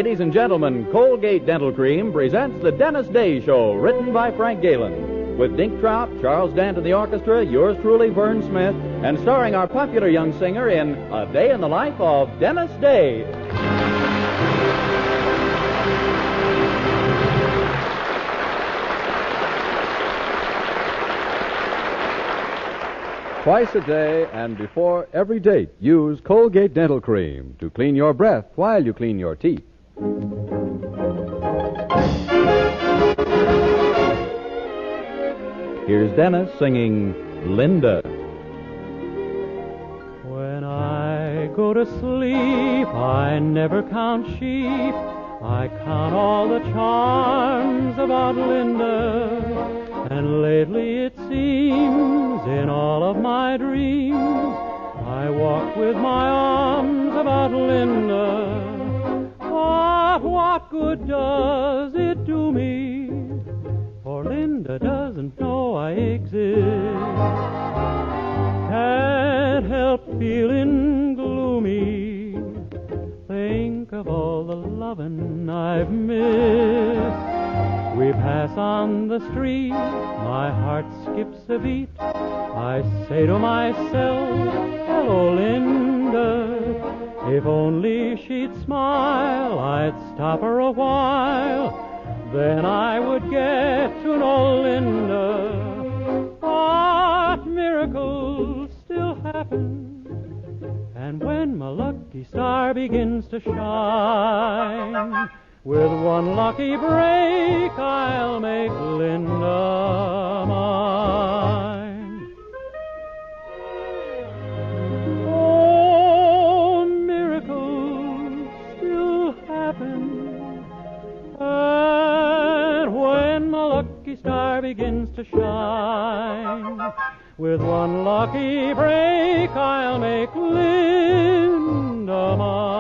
Ladies and gentlemen, Colgate Dental Cream presents The Dennis Day Show, written by Frank Galen. With Dink Trout, Charles Dant in the orchestra, yours truly, Vern Smith, and starring our popular young singer in A Day in the Life of Dennis Day. Twice a day and before every date, use Colgate Dental Cream to clean your breath while you clean your teeth. Here's Dennis singing Linda. When I go to sleep, I never count sheep. I count all the charms about Linda. And lately it seems in all of my dreams I walk with my arms about Linda. But what good does it do me? For Linda doesn't know I exist. Can't help feeling gloomy. Think of all the lovin' I've missed. We pass on the street, my heart skips a beat. I say to myself, hello, Linda. If only she'd smile, I'd stop her a while. Then I would get to know Linda. But miracles still happen. And when my lucky star begins to shine, with one lucky break, I'll make Linda mine. Oh, miracles still happen. And when my lucky star begins to shine, with one lucky break, I'll make Linda mine.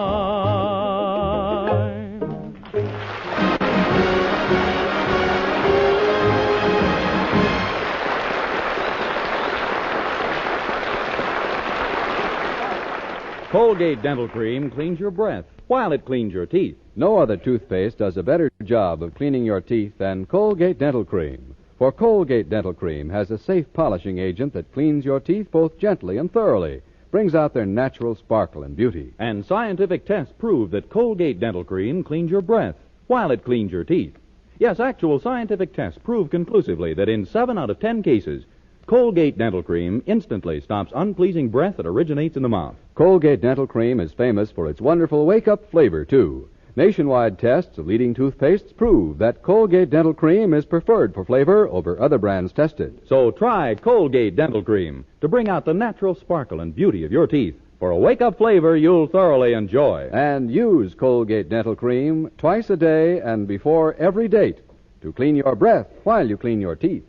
Colgate Dental Cream cleans your breath while it cleans your teeth. No other toothpaste does a better job of cleaning your teeth than Colgate Dental Cream. For Colgate Dental Cream has a safe polishing agent that cleans your teeth both gently and thoroughly, brings out their natural sparkle and beauty. And scientific tests prove that Colgate Dental Cream cleans your breath while it cleans your teeth. Yes, actual scientific tests prove conclusively that in 7 out of 10 cases, Colgate Dental Cream instantly stops unpleasing breath that originates in the mouth. Colgate Dental Cream is famous for its wonderful wake-up flavor, too. Nationwide tests of leading toothpastes prove that Colgate Dental Cream is preferred for flavor over other brands tested. So try Colgate Dental Cream to bring out the natural sparkle and beauty of your teeth for a wake-up flavor you'll thoroughly enjoy. And use Colgate Dental Cream twice a day and before every date to clean your breath while you clean your teeth.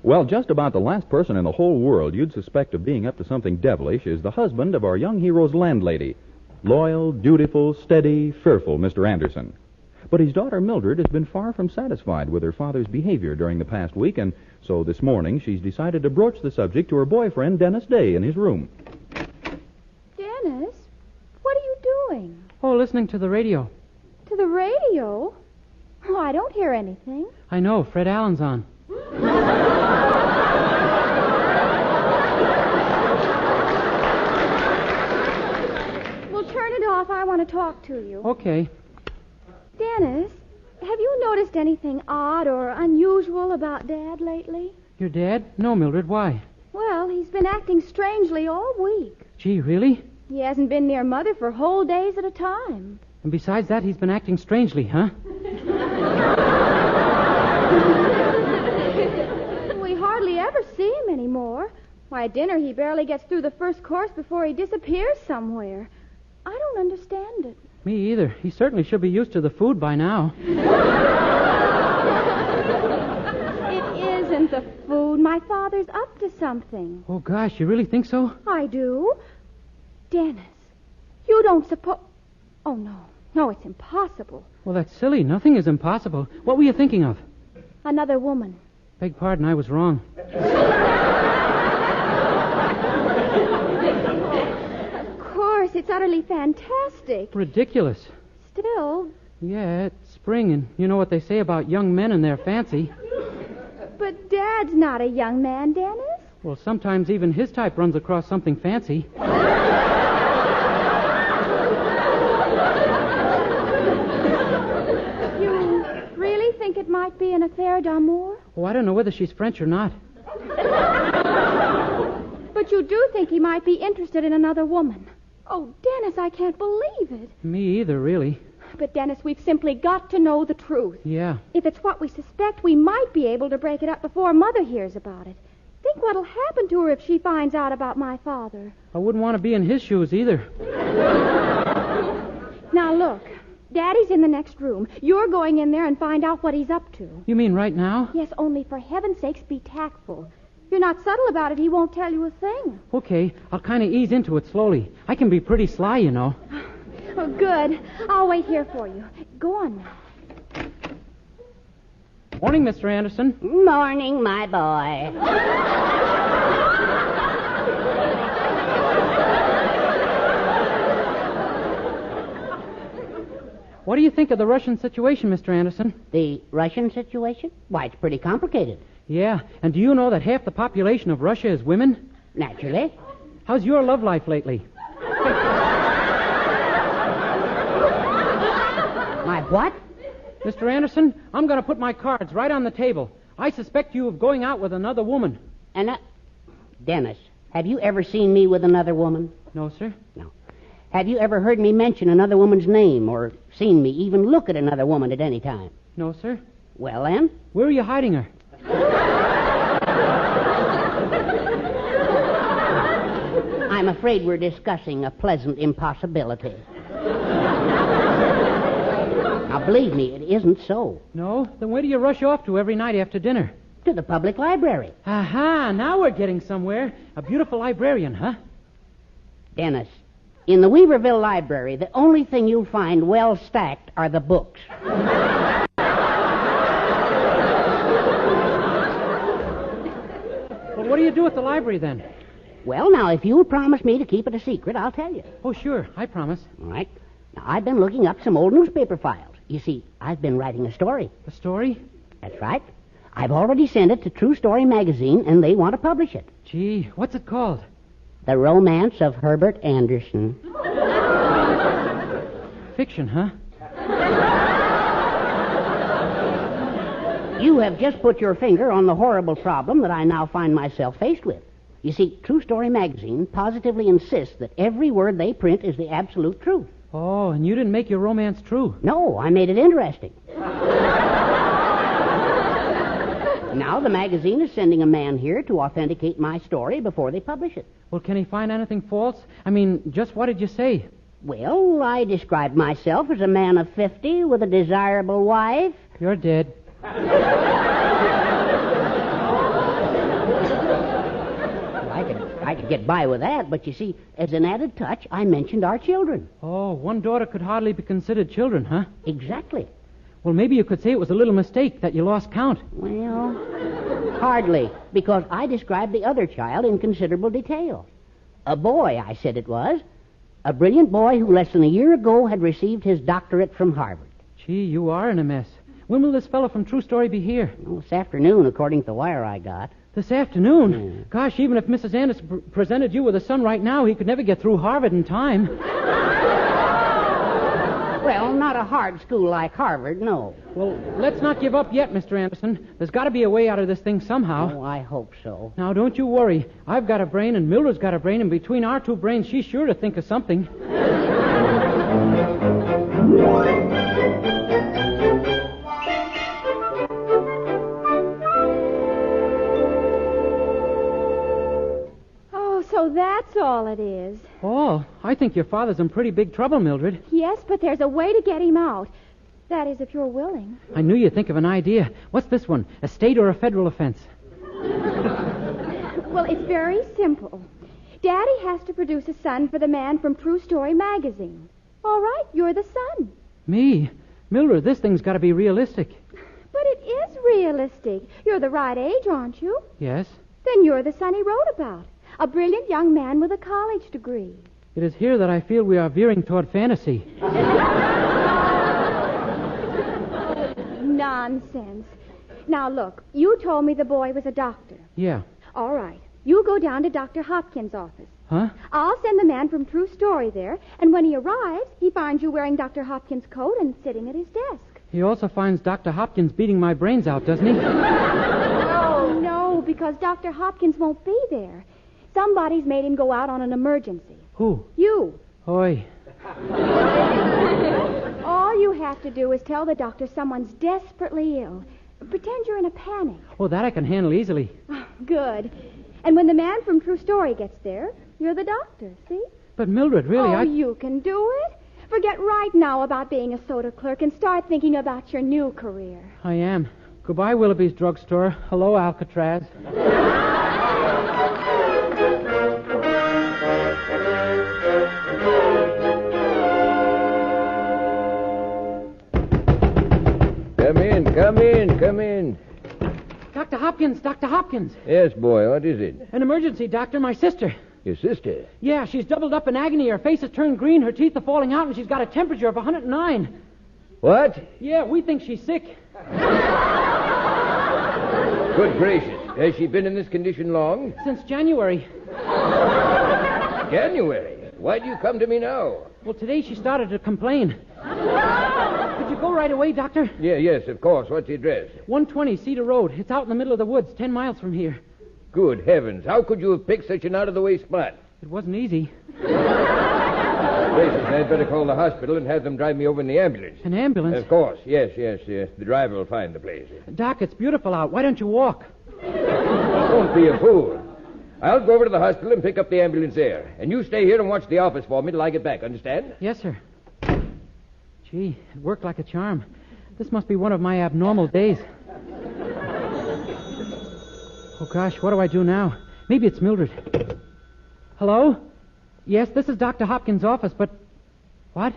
Well, just about the last person in the whole world you'd suspect of being up to something devilish is the husband of our young hero's landlady. Loyal, dutiful, steady, fearful Mr. Anderson. But his daughter Mildred has been far from satisfied with her father's behavior during the past week, and so this morning she's decided to broach the subject to her boyfriend, Dennis Day, in his room. Dennis, what are you doing? Oh, listening to the radio. To the radio? Oh, I don't hear anything. I know, Fred Allen's on. Well, turn it off. I want to talk to you. Okay. Dennis, have you noticed anything odd or unusual about Dad lately? Your dad? No, Mildred, why? Well, he's been acting strangely all week. Gee, really? He hasn't been near Mother for whole days at a time. And besides that, he's been acting strangely, huh? We hardly ever see him anymore. Why, at dinner he barely gets through the first course before he disappears somewhere. I don't understand it. Me either. He certainly should be used to the food by now. It isn't the food. My father's up to something. Oh, gosh, you really think so? I do. Dennis, you don't suppose... Oh, no. No, it's impossible. Well, that's silly. Nothing is impossible. What were you thinking of? Another woman. Beg pardon, I was wrong. Of course, it's utterly fantastic. Ridiculous. Still, Yeah, it's spring, and you know what they say about young men and their fancy. but Dad's not a young man, Dennis. Well, sometimes even his type runs across something fancy. You really think it might be an affair d'amour? Oh, I don't know whether she's French or not. But you do think he might be interested in another woman. Oh, Dennis, I can't believe it. Me either, really. But, Dennis, we've simply got to know the truth. Yeah. If it's what we suspect, we might be able to break it up before Mother hears about it. Think what'll happen to her if she finds out about my father. I wouldn't want to be in his shoes either. Now, look. Daddy's in the next room. You're going in there and find out what he's up to. You mean right now? Yes, only for heaven's sakes, be tactful. If you're not subtle about it, he won't tell you a thing. Okay, I'll kind of ease into it slowly. I can be pretty sly, you know. Oh, good. I'll wait here for you. Go on now. Morning, Mr. Anderson. Morning, my boy. What do you think of the Russian situation, Mr. Anderson? The Russian situation? Why, it's pretty complicated. Yeah, and do you know that half the population of Russia is women? Naturally. How's your love life lately? My what? Mr. Anderson, I'm going to put my cards right on the table. I suspect you of going out with another woman. And Dennis, have you ever seen me with another woman? No, sir. No. Have you ever heard me mention another woman's name or seen me even look at another woman at any time? No, sir. Well, then, Where are you hiding her? I'm afraid we're discussing a pleasant impossibility. Now, believe me, it isn't so. No? Then where do you rush off to every night after dinner? To the public library. Aha, now we're getting somewhere. A beautiful librarian, huh? Dennis, in the Weaverville Library, the only thing you'll find well stacked are the books. Well, what do you do at the library then? Well, now, if you'll promise me to keep it a secret, I'll tell you. Oh, sure, I promise. All right? Now, I've been looking up some old newspaper files. You see, I've been writing a story. A story? That's right. I've already sent it to True Story magazine, and they want to publish it. Gee, what's it called? The Romance of Herbert Anderson. Fiction, huh? You have just put your finger on the horrible problem that I now find myself faced with. You see, True Story magazine positively insists that every word they print is the absolute truth. Oh, and you didn't make your romance true. No, I made it interesting. Now the magazine is sending a man here to authenticate my story before they publish it. Well, can he find anything false? I mean, just what did you say? Well, I described myself as a man of 50 with a desirable wife. You're dead. I could get by with that, but you see, as an added touch, I mentioned our children. Oh, one daughter could hardly be considered children, huh? Exactly. Well, maybe you could say it was a little mistake that you lost count. Well, hardly, because I described the other child in considerable detail. A boy, I said it was. A brilliant boy who less than a year ago had received his doctorate from Harvard. Gee, you are in a mess. When will this fellow from True Story be here? Well, this afternoon, according to the wire I got. This afternoon? Gosh, even if Mrs. Anderson presented you with a son right now, he could never get through Harvard in time. Well, not a hard school like Harvard, no. Well, let's not give up yet, Mr. Anderson. There's got to be a way out of this thing somehow. Oh, I hope so. Now, don't you worry. I've got a brain, and Mildred's got a brain, and between our two brains, she's sure to think of something. So that's all it is. Oh, I think your father's in pretty big trouble, Mildred. Yes, but there's a way to get him out. That is, if you're willing. I knew you'd think of an idea. What's this one? A state or a federal offense? Well, it's very simple. Daddy has to produce a son for the man from True Story magazine. All right, you're the son. Me? Mildred, this thing's got to be realistic. But it is realistic. You're the right age, aren't you? Yes. Then you're the son he wrote about. A brilliant young man with a college degree. It is here that I feel we are veering toward fantasy. Nonsense. Now, look, you told me the boy was a doctor. Yeah. All right. You go down to Dr. Hopkins' office. Huh? I'll send the man from True Story there, and when he arrives, he finds you wearing Dr. Hopkins' coat and sitting at his desk. He also finds Dr. Hopkins beating my brains out, doesn't he? Oh, no, because Dr. Hopkins won't be there. Somebody's made him go out on an emergency. Who? You. Oi. All you have to do is tell the doctor someone's desperately ill. Pretend you're in a panic. Oh, that I can handle easily. Oh, good. And when the man from True Story gets there, you're the doctor, see? But Mildred, really, you can do it. Forget right now about being a soda clerk and start thinking about your new career. I am. Goodbye, Willoughby's drugstore. Hello, Alcatraz. Come in. Dr. Hopkins, Dr. Hopkins. Yes, boy, what is it? An emergency, Doctor. My sister. Your sister? Yeah, she's doubled up in agony. Her face has turned green, her teeth are falling out, and she's got a temperature of 109. What? Yeah, we think she's sick. Good gracious. Has she been in this condition long? Since January. January? Why do you come to me now? Well, today she started to complain. Could you go right away, Doctor? Yes, of course. What's the address? 120 Cedar Road. It's out in the middle of the woods, 10 miles from here. Good heavens. How could you have picked such an out-of-the-way spot? It wasn't easy. Gracious, I'd better call the hospital and have them drive me over in the ambulance. An ambulance? Of course. Yes. The driver will find the place. Doc, it's beautiful out. Why don't you walk? Don't be a fool. I'll go over to the hospital and pick up the ambulance there. And you stay here and watch the office for me till I get back, understand? Yes, sir. Gee, it worked like a charm. This must be one of my abnormal days. Oh, gosh, what do I do now? Maybe it's Mildred. Hello? Yes, this is Dr. Hopkins' office, but... What?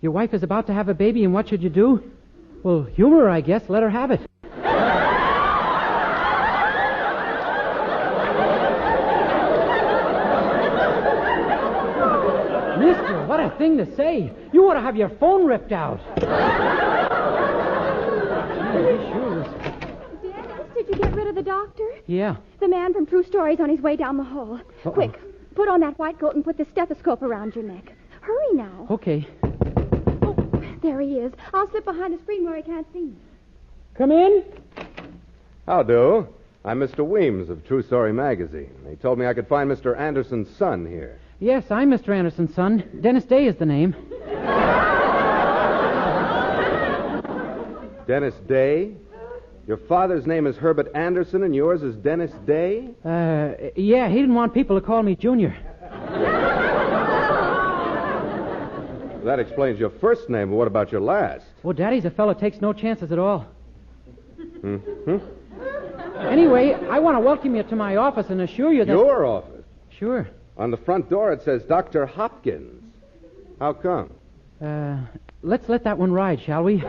Your wife is about to have a baby, and what should you do? Well, humor her, I guess. Let her have it. Mister, what a thing to say. You ought to have your phone ripped out. These shoes. Dennis, did you get rid of the doctor? Yeah. The man from True Story's on his way down the hall. Uh-oh. Quick, put on that white coat and put the stethoscope around your neck. Hurry now. Okay. Oh, there he is. I'll slip behind the screen where he can't see me. Come in. How do? I'm Mr. Weems of True Story magazine. They told me I could find Mr. Anderson's son here. Yes, I'm Mr. Anderson's son. Dennis Day is the name. Dennis Day? Your father's name is Herbert Anderson and yours is Dennis Day? Yeah, he didn't want people to call me Junior. That explains your first name, but what about your last? Well, Daddy's a fellow takes no chances at all. Mm-hmm. Anyway, I want to welcome you to my office and assure you that... Your office? Sure. On the front door it says Dr. Hopkins. How come? Let's let that one ride, shall we?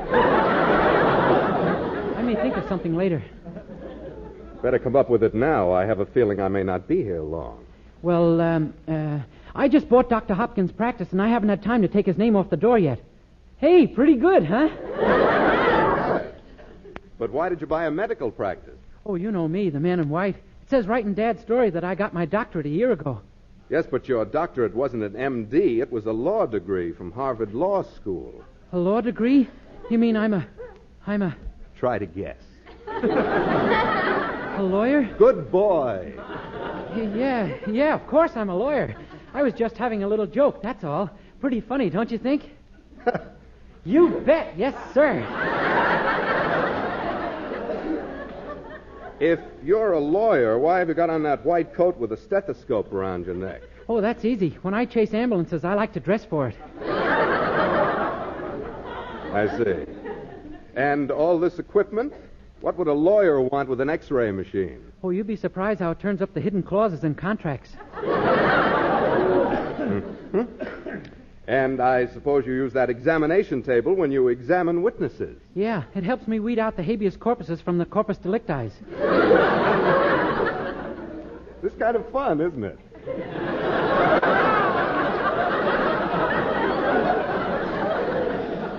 I may think of something later. Better come up with it now. I have a feeling I may not be here long. Well, I just bought Dr. Hopkins' practice, and I haven't had time to take his name off the door yet. Hey, pretty good, huh? But why did you buy a medical practice? Oh, you know me, the man in white. It says right in Dad's story that I got my doctorate a year ago. Yes, but your doctorate wasn't an M.D. It was a law degree from Harvard Law School. A law degree? You mean I'm a... Try to guess. A lawyer? Good boy. Yeah, of course I'm a lawyer. I was just having a little joke, that's all. Pretty funny, don't you think? You bet, yes, sir. If you're a lawyer, why have you got on that white coat with a stethoscope around your neck? Oh, that's easy. When I chase ambulances, I like to dress for it. I see. And all this equipment? What would a lawyer want with an X-ray machine? Oh, you'd be surprised how it turns up the hidden clauses in contracts. And I suppose you use that examination table when you examine witnesses. Yeah, it helps me weed out the habeas corpuses from the corpus delicti. This is kind of fun, isn't it?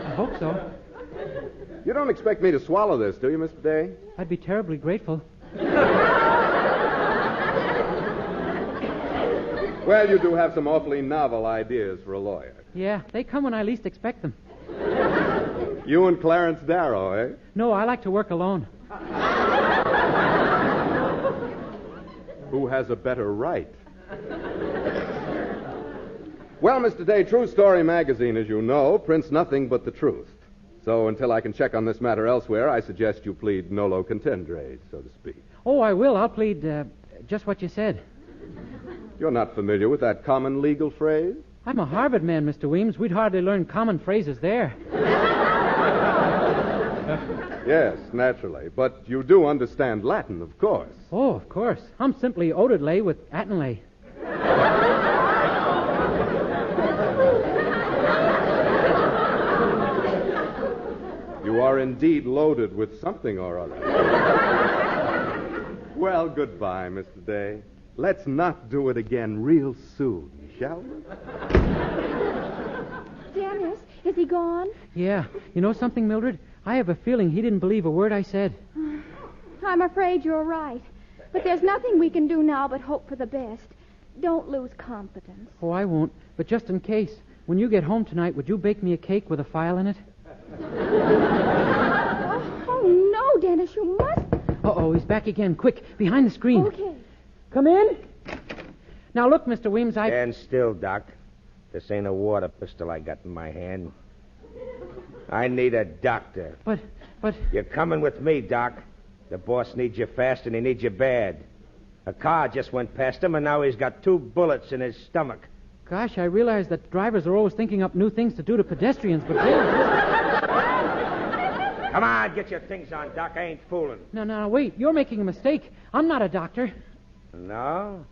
I hope so. You don't expect me to swallow this, do you, Mr. Day? I'd be terribly grateful. Well, you do have some awfully novel ideas for a lawyer. Yeah, they come when I least expect them. You and Clarence Darrow, eh? No, I like to work alone. Who has a better right? Well, Mr. Day, True Story magazine, as you know, prints nothing but the truth. So until I can check on this matter elsewhere, I suggest you plead nolo contendere, so to speak. Oh, I will. I'll plead just what you said. You're not familiar with that common legal phrase? I'm a Harvard man, Mr. Weems. We'd hardly learn common phrases there. Yes, naturally. But you do understand Latin, of course. Oh, of course. I'm simply Odidley with Attenley. You are indeed loaded with something or other. Well, goodbye, Mr. Day. Let's not do it again real soon, shall we? Dennis, is he gone? Yeah. You know something, Mildred? I have a feeling he didn't believe a word I said. I'm afraid you're right. But there's nothing we can do now but hope for the best. Don't lose confidence. Oh, I won't. But just in case, when you get home tonight, would you bake me a cake with a file in it? Oh, no, Dennis, you must. Uh-oh, he's back again. Quick, behind the screen. Okay. Come in. Now, look, Mr. Weems, Stand still, Doc. This ain't a water pistol I got in my hand. I need a doctor. But... You're coming with me, Doc. The boss needs you fast, and he needs you bad. A car just went past him, and now he's got 2 bullets in his stomach. Gosh, I realize that drivers are always thinking up new things to do to pedestrians, but... Come on, get your things on, Doc. I ain't fooling. No, wait. You're making a mistake. I'm not a doctor. No?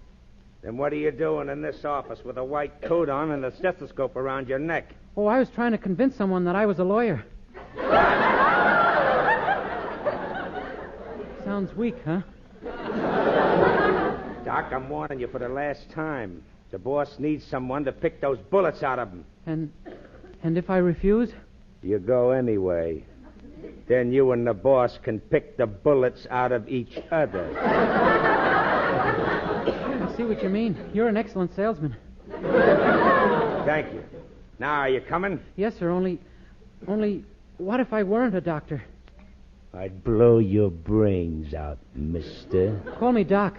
Then what are you doing in this office with a white coat on and a stethoscope around your neck? Oh, I was trying to convince someone that I was a lawyer. Sounds weak, huh? Doc, I'm warning you for the last time. The boss needs someone to pick those bullets out of him. And if I refuse? You go anyway. Then you and the boss can pick the bullets out of each other. I see what you mean. You're an excellent salesman. Thank you. Now, are you coming? Yes, sir, only, what if I weren't a doctor? I'd blow your brains out, mister. Call me Doc.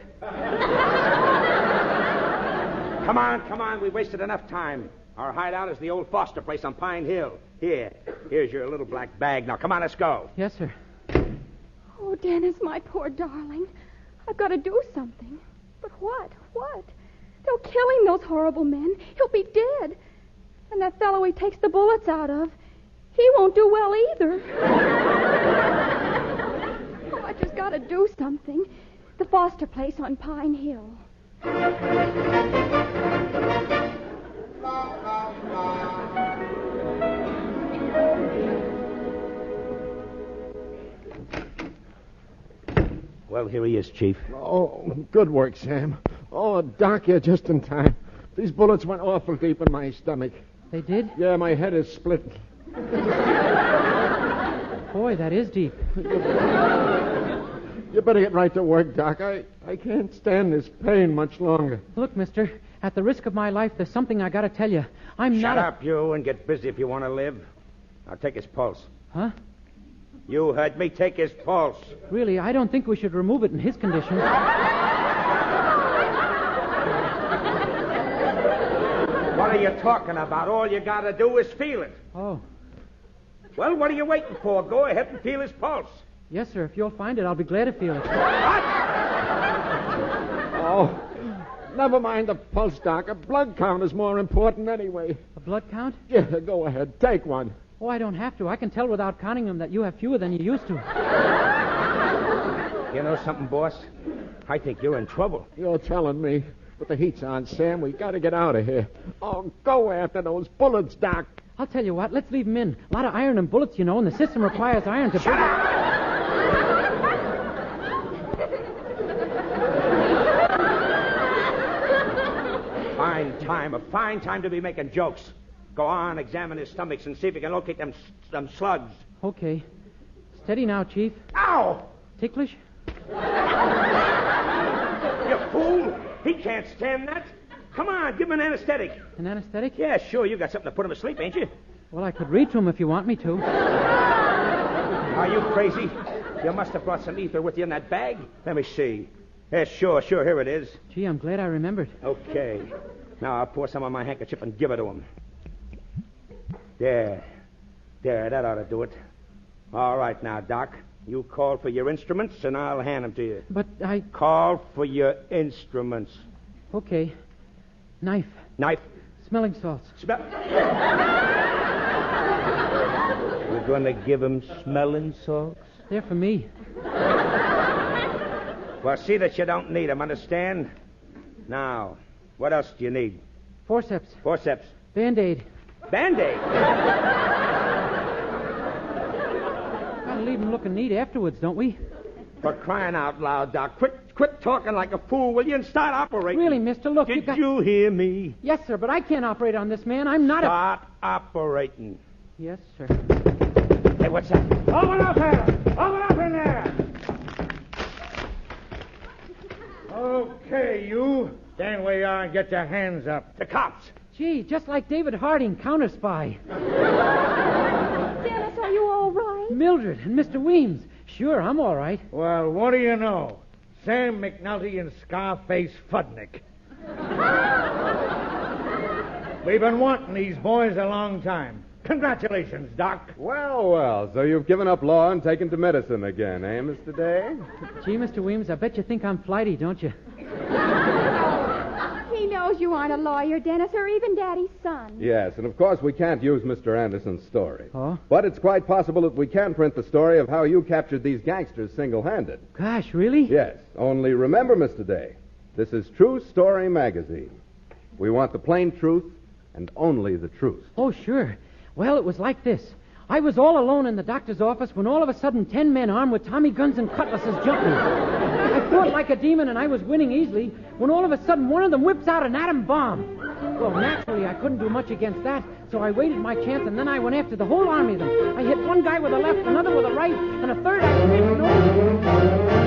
Come on. We wasted enough time. Our hideout is the old Foster place on Pine Hill. Here's your little black bag. Now, come on, let's go. Yes, sir. Oh, Dennis, my poor darling. I've got to do something. But what? They'll kill him, those horrible men. He'll be dead. And that fellow he takes the bullets out of, he won't do well either. Oh, I just got to do something. The Foster place on Pine Hill. Well, here he is, Chief. Oh, good work, Sam. Oh, Doc, you're just in time. These bullets went awful deep in my stomach. They did? Yeah, my head is split. Boy, that is deep. You better get right to work, Doc. I can't stand this pain much longer. Look, mister, at the risk of my life, there's something I gotta tell you. Shut up, you, and get busy if you want to live. Now, take his pulse. Huh? You heard me. Take his pulse. Really, I don't think we should remove it in his condition. What are you talking about? All you got to do is feel it. Oh. Well, what are you waiting for? Go ahead and feel his pulse. Yes, sir. If you'll find it, I'll be glad to feel it. What? Oh, never mind the pulse, Doc. A blood count is more important anyway. A blood count? Yeah, go ahead. Take one. Oh, I don't have to. I can tell without counting them that you have fewer than you used to. You know something, boss? I think you're in trouble. You're telling me. But the heat's on, Sam. We got to get out of here. Oh, go after those bullets, Doc. I'll tell you what, let's leave him in. A lot of iron and bullets, you know, and the system requires iron to... Shut up! A fine time to be making jokes. Go on, examine his stomachs and see if you can locate them slugs. Okay. Steady now, Chief. Ow! Ticklish? You fool! He can't stand that. Come on, give him an anesthetic. An anesthetic? Yeah, sure. You got something to put him to sleep, ain't you? Well, I could read to him if you want me to. Are you crazy? You must have brought some ether with you in that bag. Let me see. Yeah, sure. Here it is. Gee, I'm glad I remembered. Okay. Now I'll pour some on my handkerchief and give it to him. There, that ought to do it. All right now, Doc. You call for your instruments, and I'll hand them to you. But I... Call for your instruments. Okay. Knife. Smelling salts. You're going to give him smelling salts? They're for me. Well, see that you don't need them, understand? Now, what else do you need? Forceps. Band-Aid? Gotta leave him looking neat afterwards, don't we? For crying out loud, Doc. Quit talking like a fool, will you, and start operating. Really, mister, look, Did you hear me? Yes, sir, but I can't operate on this man. I'm not Start operating. Yes, sir. Hey, what's that? Open up in there! Okay, you. Stand where you are and get your hands up. The cops. Gee, just like David Harding, counter-spy. Dennis, are you all right? Mildred and Mr. Weems. Sure, I'm all right. Well, what do you know? Sam McNulty and Scarface Fudnick. We've been wanting these boys a long time. Congratulations, Doc. Well, so you've given up law and taken to medicine again, eh, Mr. Day? Gee, Mr. Weems, I bet you think I'm flighty, don't you? He knows you aren't a lawyer, Dennis, or even Daddy's son. Yes, and of course we can't use Mr. Anderson's story. Oh? But it's quite possible that we can print the story of how you captured these gangsters single-handed. Gosh, really? Yes, only remember, Mr. Day, this is True Story Magazine. We want the plain truth and only the truth. Oh, sure. Well, it was like this. I was all alone in the doctor's office when all of a sudden 10 men armed with Tommy guns and cutlasses jumped me. I fought like a demon and I was winning easily when all of a sudden one of them whips out an atom bomb. Well, naturally, I couldn't do much against that, so I waited my chance and then I went after the whole army of them. I hit one guy with a left, another with a right, and a third I didn't know.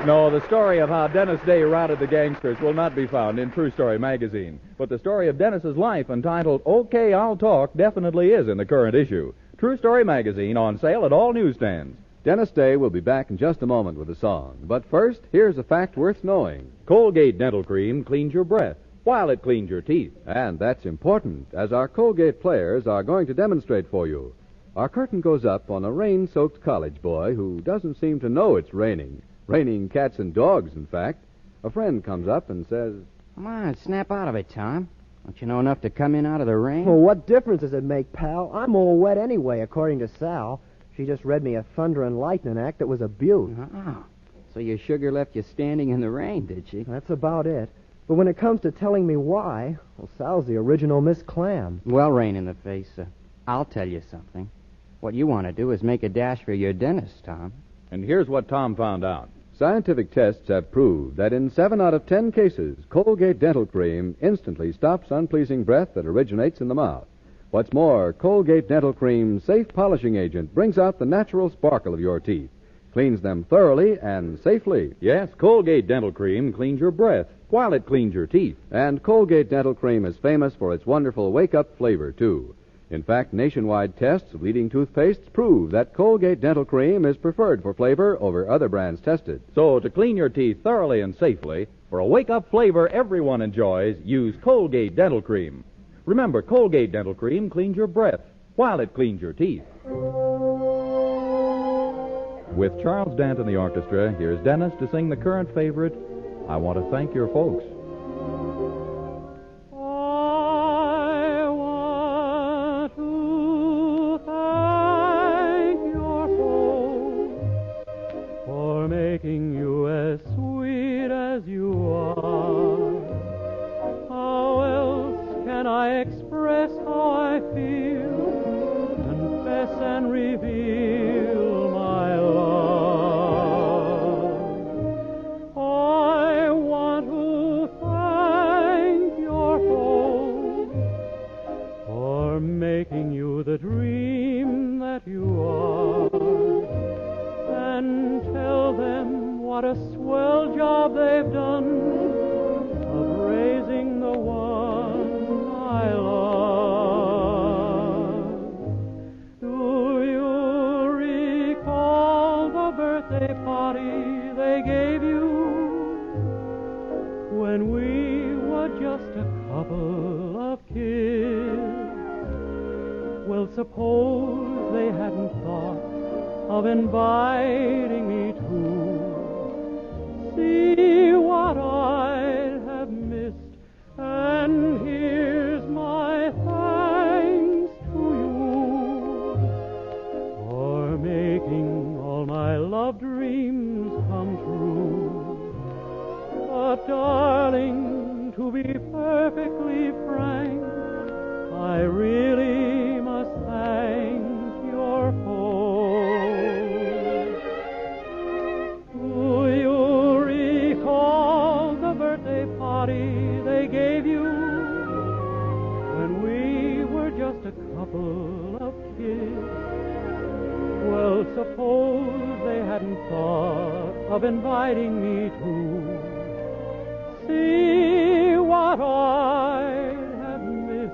No, the story of how Dennis Day routed the gangsters will not be found in True Story magazine. But the story of Dennis's life, entitled Okay, I'll Talk, definitely is in the current issue. True Story magazine on sale at all newsstands. Dennis Day will be back in just a moment with a song. But first, here's a fact worth knowing. Colgate Dental Cream cleans your breath while it cleans your teeth. And that's important, as our Colgate players are going to demonstrate for you. Our curtain goes up on a rain-soaked college boy who doesn't seem to know it's raining. Raining cats and dogs, in fact. A friend comes up and says, Come on, snap out of it, Tom. Don't you know enough to come in out of the rain? Well, what difference does it make, pal? I'm all wet anyway, according to Sal. She just read me a thunder and lightning act that was a beaut. Oh, so your sugar left you standing in the rain, did she? That's about it. But when it comes to telling me why, well, Sal's the original Miss Clam. Well, rain in the face, I'll tell you something. What you want to do is make a dash for your dentist, Tom. And here's what Tom found out. Scientific tests have proved that in 7 out of 10 cases, Colgate Dental Cream instantly stops unpleasing breath that originates in the mouth. What's more, Colgate Dental Cream's safe polishing agent brings out the natural sparkle of your teeth, cleans them thoroughly and safely. Yes, Colgate Dental Cream cleans your breath while it cleans your teeth. And Colgate Dental Cream is famous for its wonderful wake-up flavor, too. In fact, nationwide tests of leading toothpastes prove that Colgate Dental Cream is preferred for flavor over other brands tested. So, to clean your teeth thoroughly and safely, for a wake-up flavor everyone enjoys, use Colgate Dental Cream. Remember, Colgate Dental Cream cleans your breath while it cleans your teeth. With Charles Dant and the orchestra, here's Dennis to sing the current favorite, I Want to Thank Your Folks. I want to confess how I feel, confess and reveal my love. I want to thank your folks for making you the dream that you are, and tell them what a swell job they've done of raising the one I love. Do you recall the birthday party they gave you when we were just a couple of kids? Well, suppose they hadn't thought of inviting me to see what I have missed. And here's my thanks to you for making all my love dreams come true. But darling, to be perfectly frank, I really must thank your folks. Do you recall the birthday party they gave you when we were just a couple of kids? Well, suppose they hadn't thought of inviting me to see what I have missed.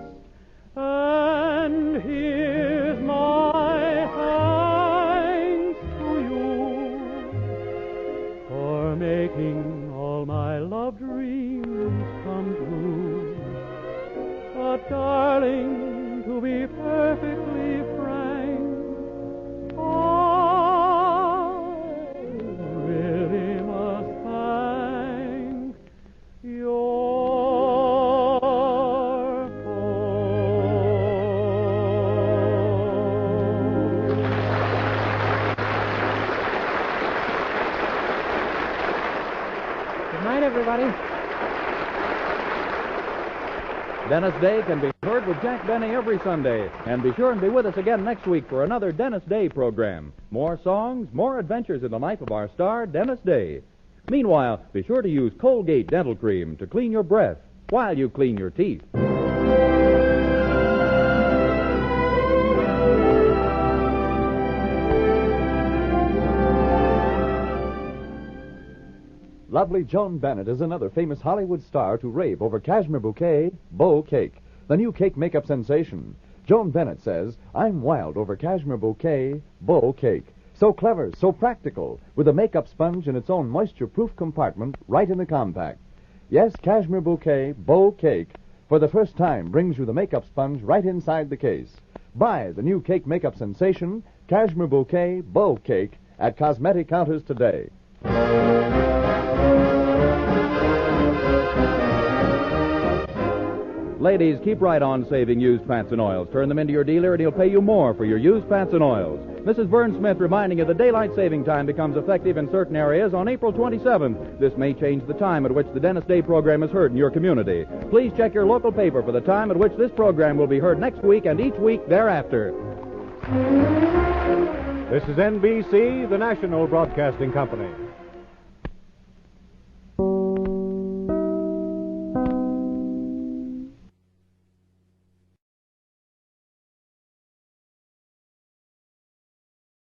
And here's my thanks to you for making all my love dreams come true. But darling, to be perfectly frank, I really must thank your everybody. Dennis Day can be heard with Jack Benny every Sunday. And be sure and be with us again next week for another Dennis Day program. More songs, more adventures in the life of our star, Dennis Day. Meanwhile, be sure to use Colgate Dental Cream to clean your breath while you clean your teeth. Lovely Joan Bennett is another famous Hollywood star to rave over Cashmere Bouquet Beau Cake, the new cake makeup sensation. Joan Bennett says, "I'm wild over Cashmere Bouquet Beau Cake. So clever, so practical, with a makeup sponge in its own moisture-proof compartment right in the compact." Yes, Cashmere Bouquet Beau Cake, for the first time, brings you the makeup sponge right inside the case. Buy the new cake makeup sensation, Cashmere Bouquet Beau Cake, at cosmetic counters today. Ladies, keep right on saving used fats and oils. Turn them into your dealer and he'll pay you more for your used fats and oils. Mrs. Vern Smith reminding you the daylight saving time becomes effective in certain areas on April 27th. This may change the time at which the Dennis Day program is heard in your community. Please check your local paper for the time at which this program will be heard next week and each week thereafter. This is NBC, the national broadcasting company.